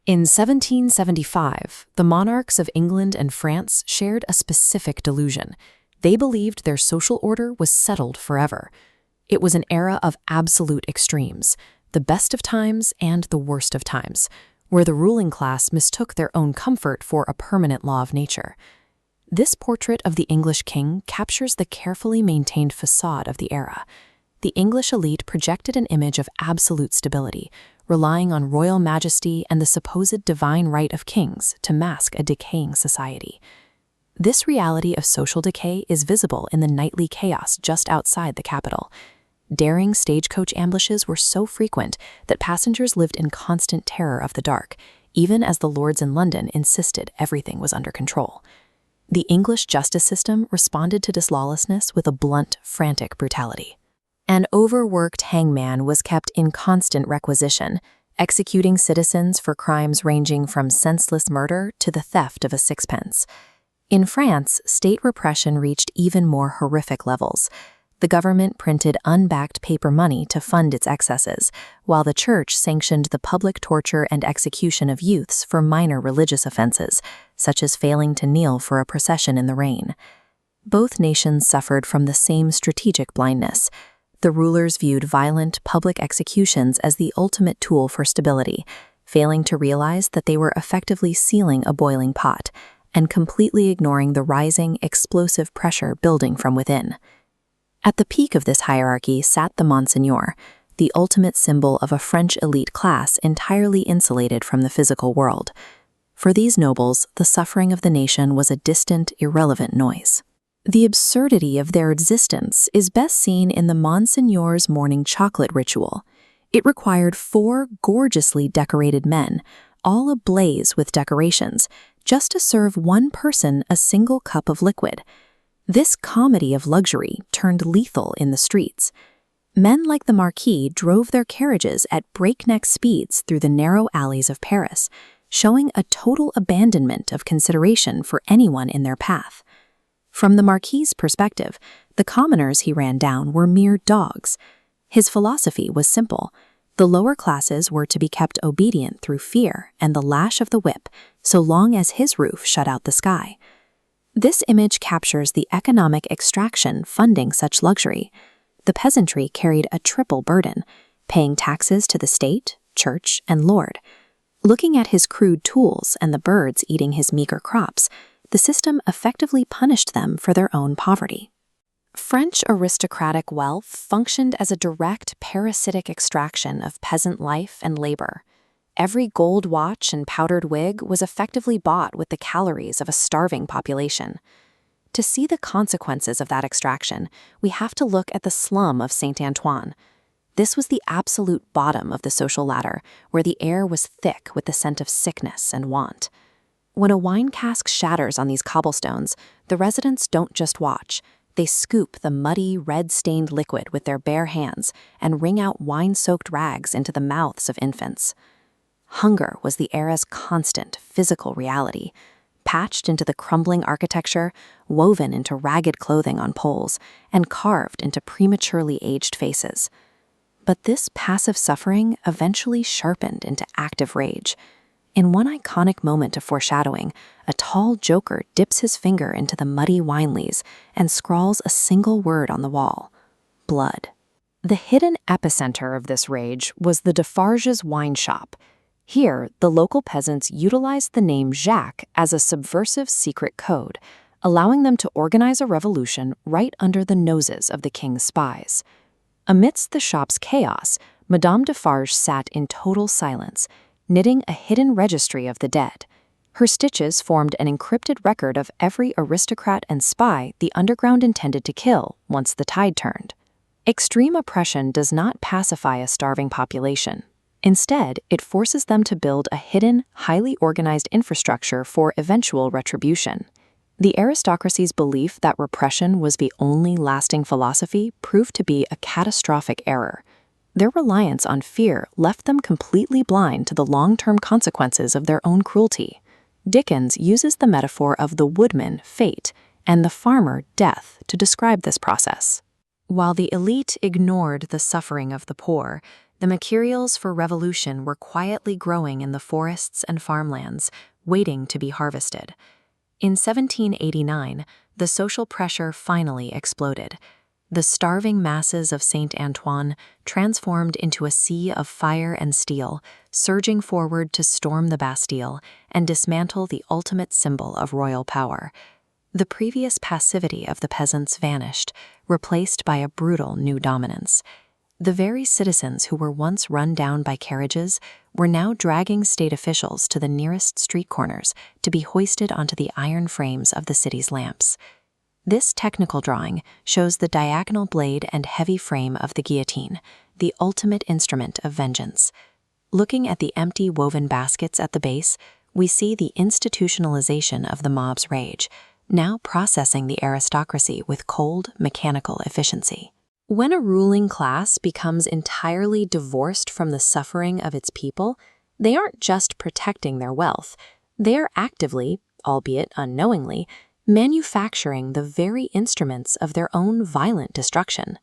In 1775, the monarchs of England and France shared a specific delusion. They believed their social order was settled forever. It was an era of absolute extremes, the best of times and the worst of times, where the ruling class mistook their own comfort for a permanent law of nature. This portrait of the English king captures the carefully maintained facade of the era. The English elite projected an image of absolute stability, relying on royal majesty and the supposed divine right of kings to mask a decaying society. This reality of social decay is visible in the nightly chaos just outside the capital. Daring stagecoach ambushes were so frequent that passengers lived in constant terror of the dark, even as the lords in London insisted everything was under control. The English justice system responded to this lawlessness with a blunt, frantic brutality. An overworked hangman was kept in constant requisition, executing citizens for crimes ranging from senseless murder to the theft of a sixpence. In France, state repression reached even more horrific levels. The government printed unbacked paper money to fund its excesses, while the church sanctioned the public torture and execution of youths for minor religious offenses, such as failing to kneel for a procession in the rain. Both nations suffered from the same strategic blindness. The rulers viewed violent public executions as the ultimate tool for stability, failing to realize that they were effectively sealing a boiling pot and completely ignoring the rising, explosive pressure building from within. At the peak of this hierarchy sat the Monseigneur, the ultimate symbol of a French elite class entirely insulated from the physical world. For these nobles, the suffering of the nation was a distant, irrelevant noise. The absurdity of their existence is best seen in the Monseigneur's morning chocolate ritual. It required 4 gorgeously decorated men, all ablaze with decorations, just to serve one person a single cup of liquid. This comedy of luxury turned lethal in the streets. Men like the Marquis drove their carriages at breakneck speeds through the narrow alleys of Paris, showing a total abandonment of consideration for anyone in their path. From the Marquis's perspective, the commoners he ran down were mere dogs. His philosophy was simple. The lower classes were to be kept obedient through fear and the lash of the whip, so long as his roof shut out the sky. This image captures the economic extraction funding such luxury. The peasantry carried a triple burden, paying taxes to the state, church, and lord. Looking at his crude tools and the birds eating his meager crops, the system effectively punished them for their own poverty. French aristocratic wealth functioned as a direct parasitic extraction of peasant life and labor. Every gold watch and powdered wig was effectively bought with the calories of a starving population. To see the consequences of that extraction, we have to look at the slum of Saint-Antoine. This was the absolute bottom of the social ladder, where the air was thick with the scent of sickness and want. When a wine cask shatters on these cobblestones, the residents don't just watch. They scoop the muddy, red-stained liquid with their bare hands and wring out wine-soaked rags into the mouths of infants. Hunger was the era's constant physical reality, patched into the crumbling architecture, woven into ragged clothing on poles, and carved into prematurely aged faces. But this passive suffering eventually sharpened into active rage. In one iconic moment of foreshadowing, a tall joker dips his finger into the muddy wine lees and scrawls a single word on the wall: blood. The hidden epicenter of this rage was the Defarge's wine shop. Here, the local peasants utilized the name Jacques as a subversive secret code, allowing them to organize a revolution right under the noses of the king's spies. Amidst the shop's chaos, Madame Defarge sat in total silence, knitting a hidden registry of the dead. Her stitches formed an encrypted record of every aristocrat and spy the underground intended to kill once the tide turned. Extreme oppression does not pacify a starving population. Instead, it forces them to build a hidden, highly organized infrastructure for eventual retribution. The aristocracy's belief that repression was the only lasting philosophy proved to be a catastrophic error. Their reliance on fear left them completely blind to the long-term consequences of their own cruelty. Dickens uses the metaphor of the woodman, fate, and the farmer, death, to describe this process. While the elite ignored the suffering of the poor, The materials for revolution were quietly growing in the forests and farmlands, waiting to be harvested. In 1789, the social pressure finally exploded. The starving masses of Saint Antoine transformed into a sea of fire and steel, surging forward to storm the Bastille and dismantle the ultimate symbol of royal power. The previous passivity of the peasants vanished, replaced by a brutal new dominance. The very citizens who were once run down by carriages were now dragging state officials to the nearest street corners to be hoisted onto the iron frames of the city's lamps. This technical drawing shows the diagonal blade and heavy frame of the guillotine, the ultimate instrument of vengeance. Looking at the empty woven baskets at the base, we see the institutionalization of the mob's rage, now processing the aristocracy with cold, mechanical efficiency. When a ruling class becomes entirely divorced from the suffering of its people, they aren't just protecting their wealth. They are actively, albeit unknowingly, manufacturing the very instruments of their own violent destruction.